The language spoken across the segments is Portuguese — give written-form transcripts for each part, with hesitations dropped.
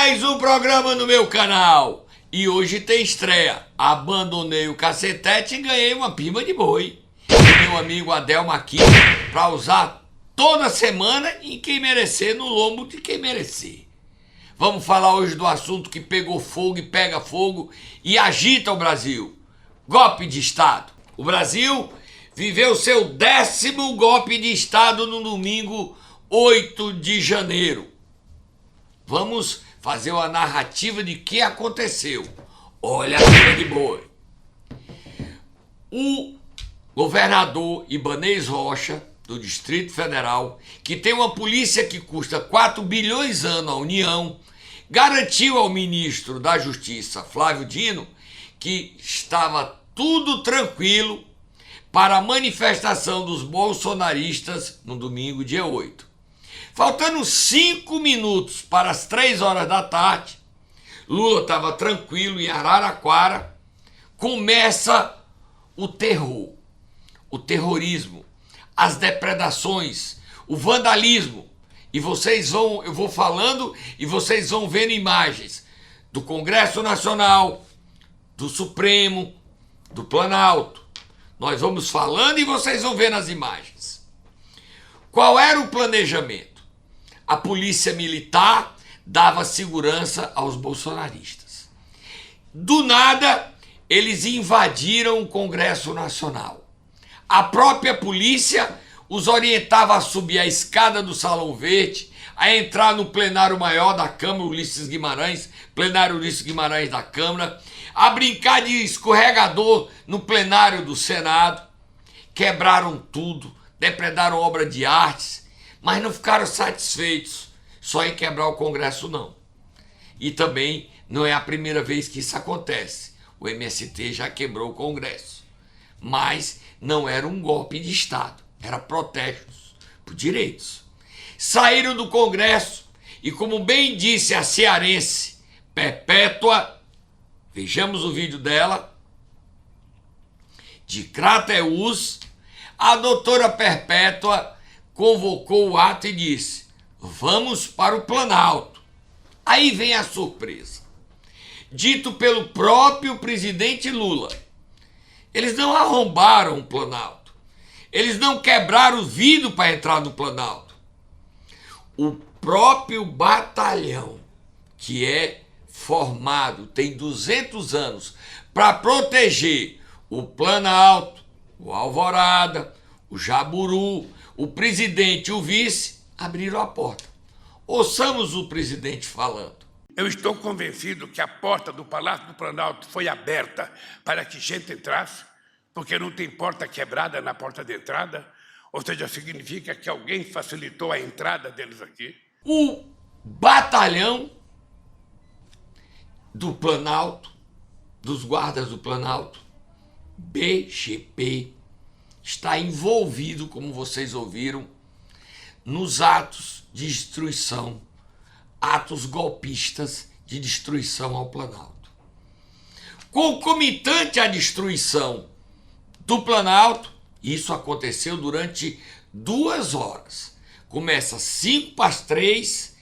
Mais um programa no meu canal. E hoje tem estreia. Abandonei o cacetete e ganhei uma pima de boi. Meu amigo Adelmo aqui para usar toda semana em quem merecer, no lombo de quem merecer. Vamos falar hoje do assunto que pegou fogo e pega fogo e agita o Brasil. Golpe de Estado. O Brasil viveu seu 10º golpe de Estado no domingo 8 de janeiro. Vamos fazer uma narrativa de que aconteceu. Olha a pima de boi. O governador Ibanez Rocha, do Distrito Federal, que tem uma polícia que custa 4 bilhões ano à União, garantiu ao ministro da Justiça, Flávio Dino, que estava tudo tranquilo para a manifestação dos bolsonaristas no domingo, dia 8. Faltando 5 minutos para as 3 horas da tarde, Lula estava tranquilo em Araraquara, começa o terror, o terrorismo, as depredações, o vandalismo. E eu vou falando e vocês vão vendo imagens do Congresso Nacional, do Supremo, do Planalto. Nós vamos falando e vocês vão vendo as imagens. Qual era o planejamento? A polícia militar dava segurança aos bolsonaristas. Do nada, eles invadiram o Congresso Nacional. A própria polícia os orientava a subir a escada do Salão Verde, a entrar no plenário maior da Câmara, Ulisses Guimarães, plenário Ulisses Guimarães da Câmara, a brincar de escorregador no plenário do Senado. Quebraram tudo, depredaram obra de artes, mas não ficaram satisfeitos só em quebrar o Congresso, não. E também não é a primeira vez que isso acontece. O MST já quebrou o Congresso. Mas não era um golpe de Estado, era protestos por direitos. Saíram do Congresso e, como bem disse a cearense Perpétua, vejamos o vídeo dela, de Crateús, a doutora Perpétua convocou o ato e disse: vamos para o Planalto. Aí vem a surpresa. Dito pelo próprio presidente Lula, eles não arrombaram o Planalto. Eles não quebraram o vidro para entrar no Planalto. O próprio batalhão, que é formado, tem 200 anos, para proteger o Planalto, o Alvorada, o Jaburu, o presidente e o vice, abriram a porta. Ouçamos o presidente falando. Eu estou convencido que a porta do Palácio do Planalto foi aberta para que gente entrasse, porque não tem porta quebrada na porta de entrada, ou seja, significa que alguém facilitou a entrada deles aqui. O batalhão do Planalto, dos guardas do Planalto, BGP, está envolvido, como vocês ouviram, nos atos de destruição, atos golpistas de destruição ao Planalto. Concomitante à destruição do Planalto, isso aconteceu durante 2 horas. Começa 5 para as 3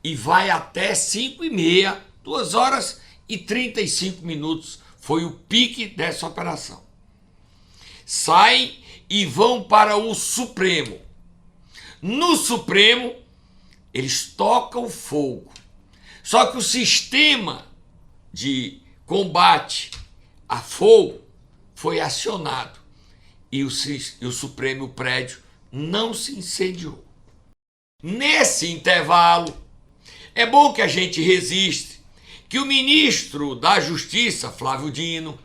e vai até 5h30, 2 horas e 35 minutos foi o pique dessa operação. Saem e vão para o Supremo. No Supremo, eles tocam fogo. Só que o sistema de combate a fogo foi acionado e o Supremo, o prédio, não se incendiou. Nesse intervalo, é bom que a gente resiste, que o ministro da Justiça, Flávio Dino,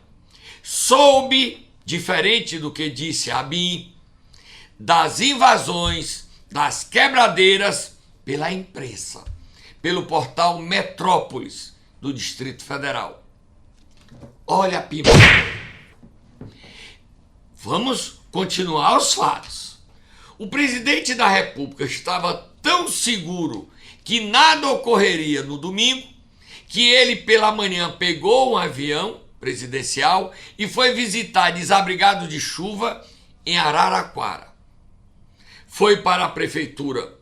soube, diferente do que disse a ABIN, das invasões, das quebradeiras pela imprensa, pelo portal Metrópolis do Distrito Federal. Olha a pima. Vamos continuar os fatos. O presidente da República estava tão seguro que nada ocorreria no domingo, que ele pela manhã pegou um avião presidencial e foi visitar desabrigado de chuva em Araraquara. Foi para a prefeitura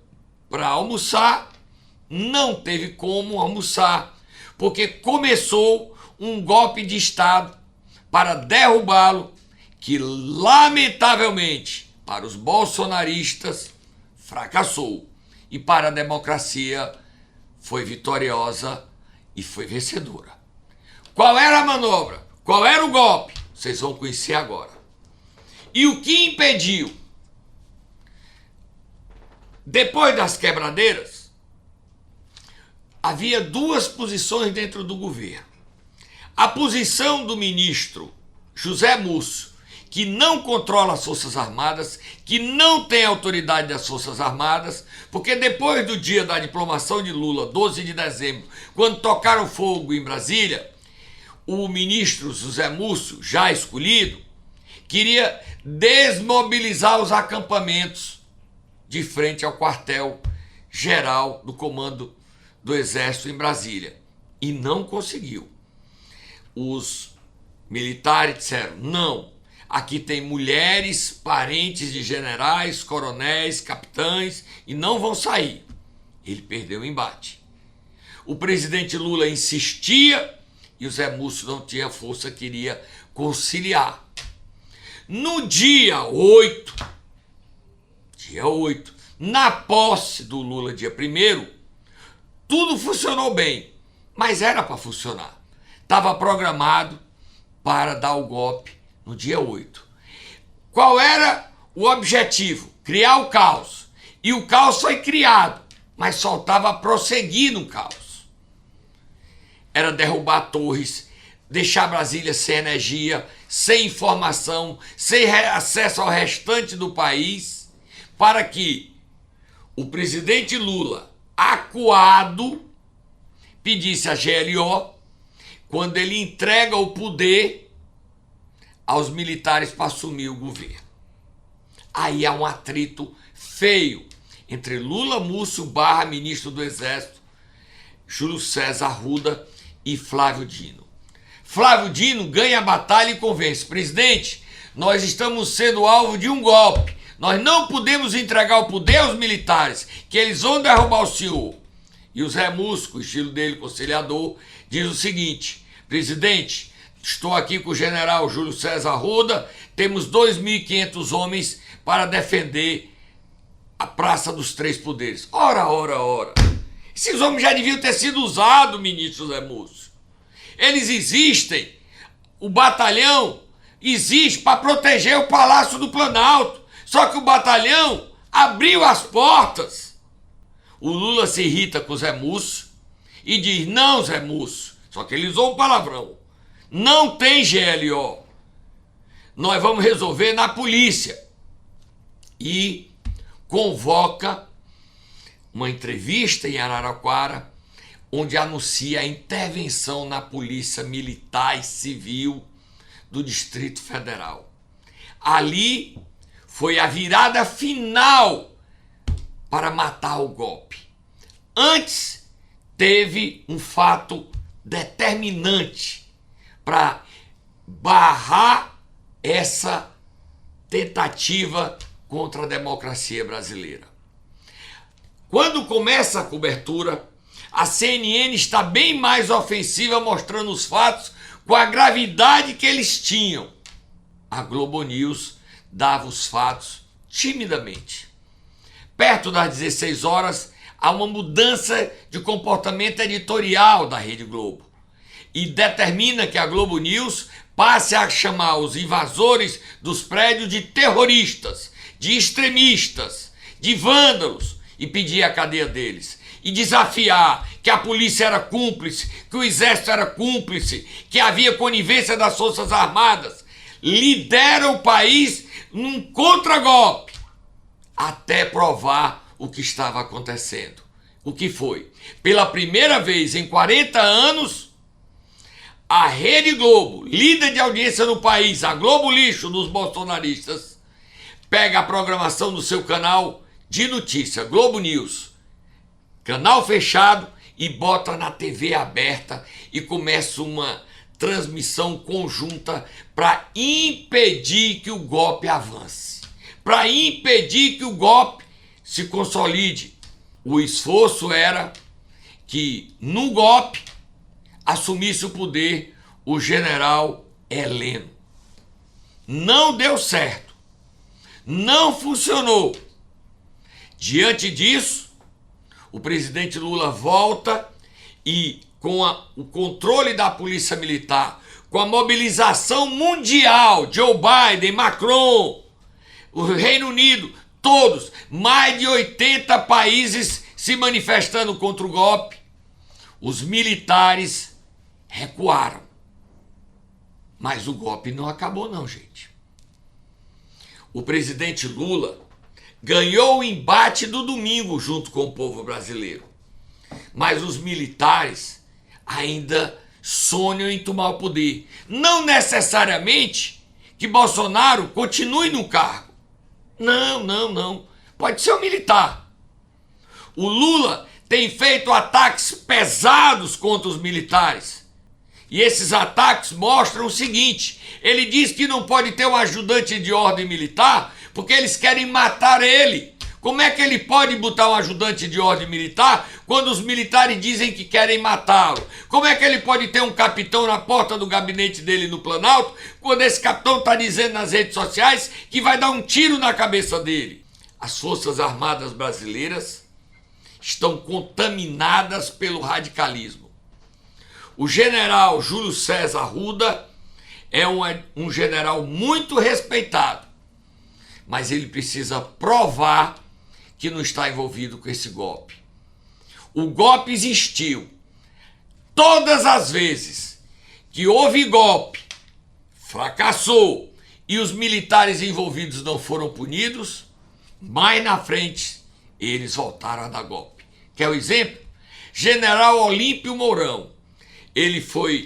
para almoçar não teve como almoçar, porque começou um golpe de Estado para derrubá-lo, que lamentavelmente para os bolsonaristas fracassou e para a democracia foi vitoriosa e foi vencedora. Qual era a manobra? Qual era o golpe? Vocês vão conhecer agora. E o que impediu? Depois das quebradeiras, havia duas posições dentro do governo. A posição do ministro José Múcio, que não controla as Forças Armadas, que não tem autoridade das Forças Armadas, porque depois do dia da diplomação de Lula, 12 de dezembro, quando tocaram fogo em Brasília, o ministro José Múcio, já escolhido, queria desmobilizar os acampamentos de frente ao quartel-geral do Comando do Exército em Brasília. E não conseguiu. Os militares disseram, não, aqui tem mulheres, parentes de generais, coronéis, capitães, e não vão sair. Ele perdeu o embate. O presidente Lula insistia e o Zé Múcio não tinha força, queria conciliar. No dia 8, na posse do Lula, dia 1º, tudo funcionou bem, mas era para funcionar. Estava programado para dar o golpe no dia 8. Qual era o objetivo? Criar o caos. E o caos foi criado, mas faltava prosseguir no caos. Era derrubar torres, deixar Brasília sem energia, sem informação, sem acesso ao restante do país, para que o presidente Lula, acuado, pedisse a GLO, quando ele entrega o poder aos militares para assumir o governo. Aí há um atrito feio entre Lula Múcio / ministro do Exército, Júlio César Arruda e Flávio Dino. Flávio Dino ganha a batalha e convence: presidente, nós estamos sendo alvo de um golpe. Nós não podemos entregar o poder aos militares, que eles vão derrubar o senhor. E o Zé Múcio, o estilo dele, conciliador, diz o seguinte: presidente, estou aqui com o general Júlio César Arruda, temos 2.500 homens para defender a Praça dos Três Poderes. Ora. Esses homens já deviam ter sido usados, ministro Zé Múcio. Eles existem, o batalhão existe para proteger o Palácio do Planalto. Só que o batalhão abriu as portas. O Lula se irrita com o Zé Múcio e diz: não, Zé Múcio, só que ele usou um palavrão, não tem GLO, nós vamos resolver na polícia. E convoca uma entrevista em Araraquara, onde anuncia a intervenção na polícia militar e civil do Distrito Federal. Ali foi a virada final para matar o golpe. Antes, teve um fato determinante para barrar essa tentativa contra a democracia brasileira. Quando começa a cobertura, a CNN está bem mais ofensiva, mostrando os fatos com a gravidade que eles tinham. A Globo News dava os fatos timidamente. Perto das 16 horas, há uma mudança de comportamento editorial da Rede Globo e determina que a Globo News passe a chamar os invasores dos prédios de terroristas, de extremistas, de vândalos e pedir a cadeia deles. E desafiar que a polícia era cúmplice, que o exército era cúmplice, que havia conivência das Forças Armadas. Lidera o país num contragolpe até provar o que estava acontecendo. O que foi? Pela primeira vez em 40 anos, a Rede Globo, líder de audiência no país, a Globo Lixo dos bolsonaristas, pega a programação do seu canal de notícia, Globo News, canal fechado, e bota na TV aberta e começa uma transmissão conjunta para impedir que o golpe avance, para impedir que o golpe se consolide. O esforço era que no golpe assumisse o poder o general Heleno. Não deu certo. Não funcionou. Diante disso, o presidente Lula volta e, com o controle da polícia militar, com a mobilização mundial, Joe Biden, Macron, o Reino Unido, todos, mais de 80 países se manifestando contra o golpe, os militares recuaram. Mas o golpe não acabou não, gente. O presidente Lula ganhou o embate do domingo junto com o povo brasileiro. Mas os militares ainda sonham em tomar o poder. Não necessariamente que Bolsonaro continue no cargo. Não. Pode ser um militar. O Lula tem feito ataques pesados contra os militares. E esses ataques mostram o seguinte: ele diz que não pode ter um ajudante de ordem militar porque eles querem matar ele. Como é que ele pode botar um ajudante de ordem militar quando os militares dizem que querem matá-lo? Como é que ele pode ter um capitão na porta do gabinete dele no Planalto quando esse capitão está dizendo nas redes sociais que vai dar um tiro na cabeça dele? As Forças Armadas brasileiras estão contaminadas pelo radicalismo. O general Júlio César Arruda é um general muito respeitado, mas ele precisa provar que não está envolvido com esse golpe. O golpe existiu. Todas as vezes que houve golpe, fracassou e os militares envolvidos não foram punidos, mais na frente eles voltaram a dar golpe. Quer o exemplo? General Olímpio Mourão. Ele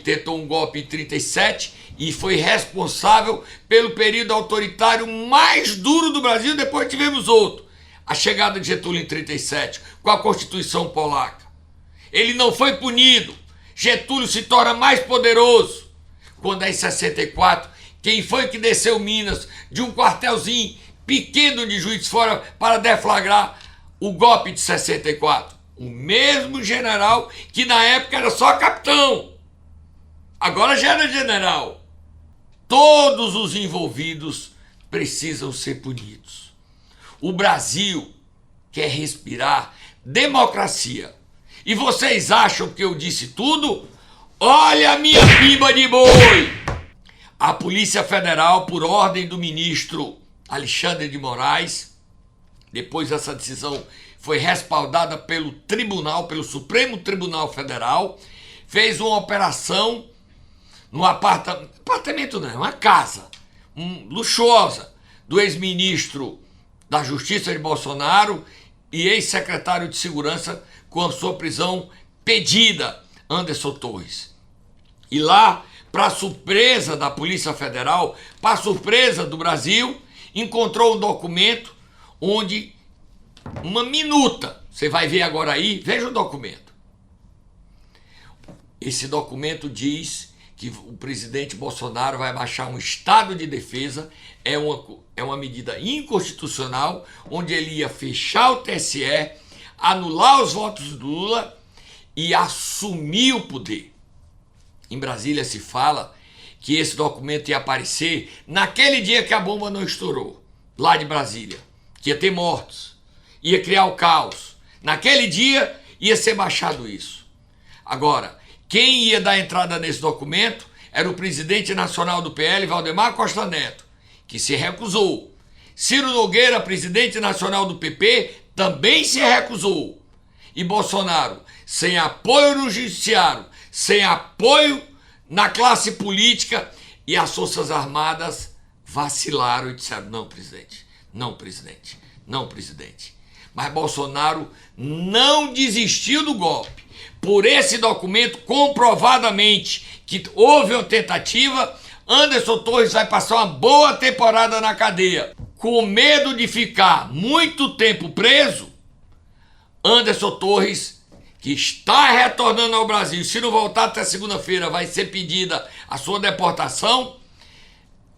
tentou um golpe em 1937 e foi responsável pelo período autoritário mais duro do Brasil. Depois tivemos outro, a chegada de Getúlio em 1937, com a Constituição Polaca. Ele não foi punido. Getúlio se torna mais poderoso. Quando em 64, quem foi que desceu Minas de um quartelzinho pequeno de Juiz de Fora para deflagrar o golpe de 64? O mesmo general que na época era só capitão. Agora já era general. Todos os envolvidos precisam ser punidos. O Brasil quer respirar democracia. E vocês acham que eu disse tudo? Olha a minha pimba de boi! A Polícia Federal, por ordem do ministro Alexandre de Moraes, depois dessa decisão foi respaldada pelo tribunal, pelo Supremo Tribunal Federal, fez uma operação no apartamento não, uma casa luxuosa do ex-ministro da Justiça de Bolsonaro e ex-secretário de Segurança, com a sua prisão pedida, Anderson Torres. E lá, para surpresa da Polícia Federal, para surpresa do Brasil, encontrou um documento onde uma minuta, você vai ver agora aí, veja o documento. Esse documento diz que o presidente Bolsonaro vai baixar um estado de defesa, é uma medida inconstitucional, onde ele ia fechar o TSE, anular os votos do Lula e assumir o poder. Em Brasília se fala que esse documento ia aparecer naquele dia que a bomba não estourou, lá de Brasília, que ia ter mortos, ia criar o caos. Naquele dia ia ser baixado isso. Agora, quem ia dar entrada nesse documento era o presidente nacional do PL, Valdemar Costa Neto, que se recusou. Ciro Nogueira, presidente nacional do PP, também se recusou. E Bolsonaro, sem apoio no judiciário, sem apoio na classe política, e as Forças Armadas vacilaram e disseram: não, presidente, não, presidente, não, presidente. Mas Bolsonaro não desistiu do golpe. Por esse documento, comprovadamente, que houve uma tentativa, Anderson Torres vai passar uma boa temporada na cadeia. Com medo de ficar muito tempo preso, Anderson Torres, que está retornando ao Brasil, se não voltar até segunda-feira, vai ser pedida a sua deportação,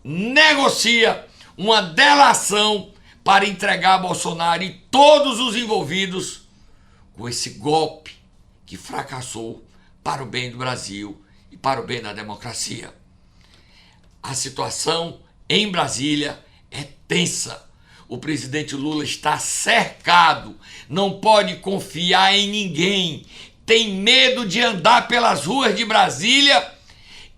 negocia uma delação para entregar a Bolsonaro e todos os envolvidos com esse golpe que que fracassou para o bem do Brasil e para o bem da democracia. A situação em Brasília é tensa. O presidente Lula está cercado, não pode confiar em ninguém, tem medo de andar pelas ruas de Brasília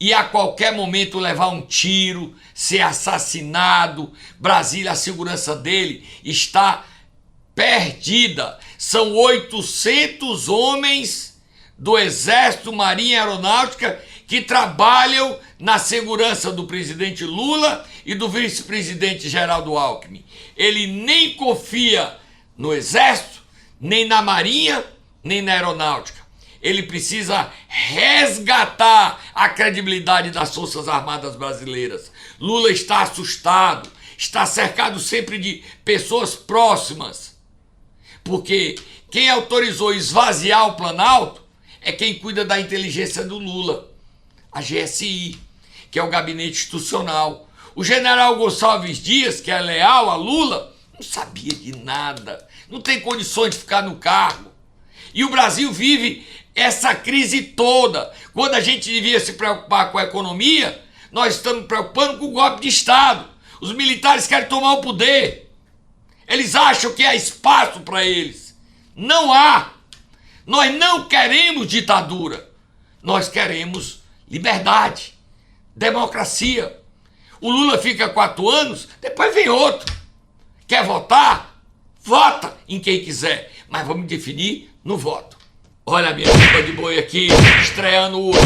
e a qualquer momento levar um tiro, ser assassinado. Brasília, a segurança dele está perdida. São 800 homens do Exército, Marinha e Aeronáutica que trabalham na segurança do presidente Lula e do vice-presidente Geraldo Alckmin. Ele nem confia no Exército, nem na Marinha, nem na Aeronáutica. Ele precisa resgatar a credibilidade das Forças Armadas brasileiras. Lula está assustado, está cercado sempre de pessoas próximas, porque quem autorizou esvaziar o Planalto é quem cuida da inteligência do Lula, a GSI, que é o gabinete institucional. O general Gonçalves Dias, que é leal a Lula, não sabia de nada, não tem condições de ficar no cargo. E o Brasil vive essa crise toda. Quando a gente devia se preocupar com a economia, nós estamos preocupando com o golpe de Estado. Os militares querem tomar o poder. Eles acham que há espaço para eles. Não há. Nós não queremos ditadura. Nós queremos liberdade, democracia. O Lula fica 4 anos, depois vem outro. Quer votar? Vota em quem quiser. Mas vamos definir no voto. Olha a minha língua de boi aqui, estreando hoje.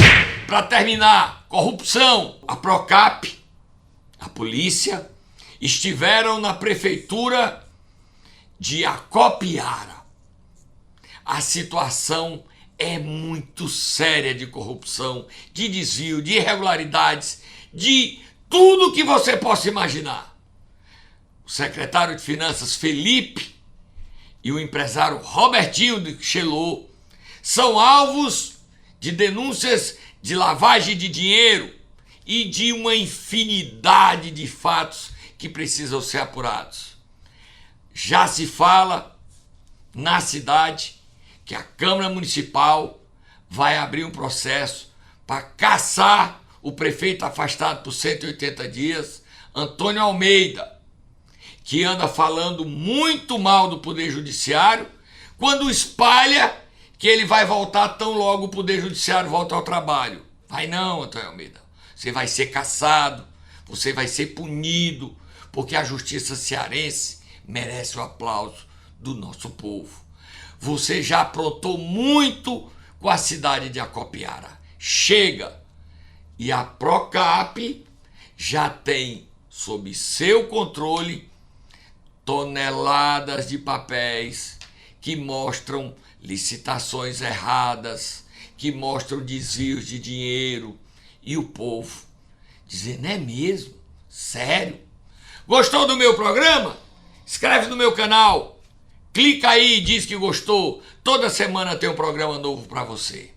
Para terminar, corrupção. A Procap, a polícia, estiveram na prefeitura de Acopiara. A situação é muito séria de corrupção, de desvio, de irregularidades, de tudo que você possa imaginar. O secretário de Finanças, Felipe, e o empresário Robertinho de Chelô são alvos de denúncias de lavagem de dinheiro e de uma infinidade de fatos que precisam ser apurados. Já se fala na cidade que a Câmara Municipal vai abrir um processo para caçar o prefeito afastado por 180 dias, Antônio Almeida, que anda falando muito mal do Poder Judiciário, quando espalha que ele vai voltar tão logo o Poder Judiciário volta ao trabalho. Vai não, Antônio Almeida. Você vai ser caçado, você vai ser punido, porque a justiça cearense merece o aplauso do nosso povo. Você já aprontou muito com a cidade de Acopiara. Chega! E a Procap já tem sob seu controle toneladas de papéis que mostram licitações erradas, que mostram desvios de dinheiro. E o povo dizendo, é mesmo? Sério? Gostou do meu programa? Inscreve no meu canal. Clica aí e diz que gostou. Toda semana tem um programa novo para você.